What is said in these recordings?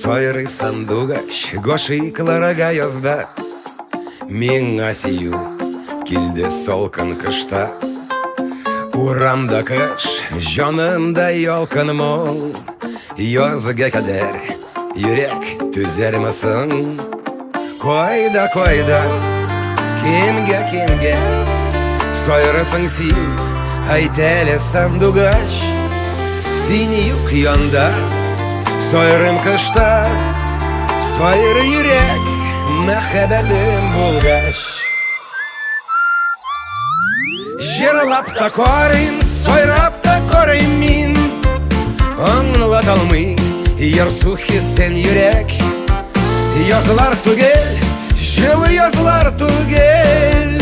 Сойры сандугач гошикларага язда, миңа сию килде солкын кышта. Урамда кыш, жонымда ялкын моң, язга кадәр йөрәк түзәрмесең. Койда, кимгә сойрысың син, әйт әле сандугач. Син юк янда, сойрым кышта, сойры йөрәк мәхәббәтем булгач. Җырлап та карыйм, сойрап та карыйм мин, аңлата алмый ярсу хиссен йөрәк. Язлар түгел, җылы язлар түгел,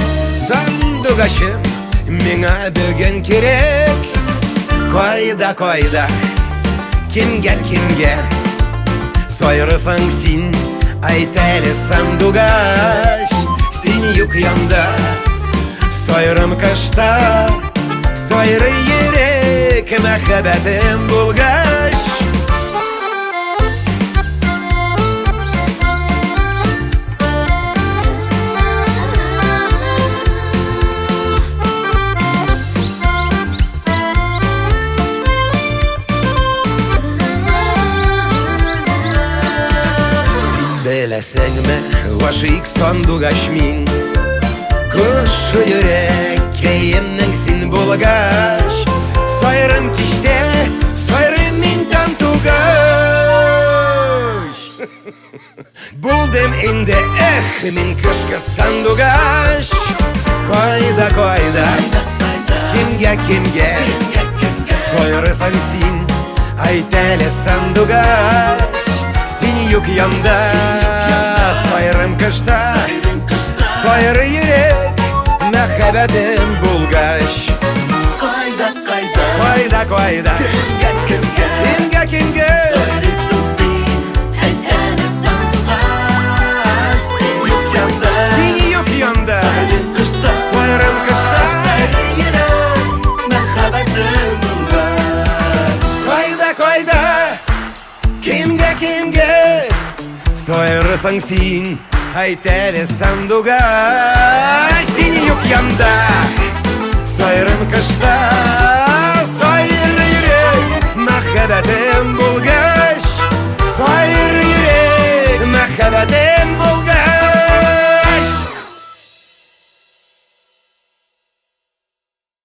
сандугачым миңа бүген кирәк. Койда, кимгә сойрысың син, әйт әле сандугач. Син юк янда, сойрым кышта, сойры йөрәк мәхәббәтем булгач. Беләсеңме, гашыйк сандугач мин, кошы йөрәк кәемнең син булгач. Сойрым кичтә, сойрым мин тантугач. Булдым инде, мин кышкы сандугач. Койда, кимгә сойрысың син, әйт әле сандугач. Син юк янда, сойрым кышта, сойры йөрәк мәхәббәтем булгач. Койда, кимгә сойрысың син, әйт әле сандугач. Син юк янда, Сойрым кышта, сойрым кышта, сойры йөрәк мәхәббәтем булгач. Койда, кимгә сойрысың син, әйт әле сандугач. Син юк янда, сойрым кышта, сойры йөрәк мәхәббәтем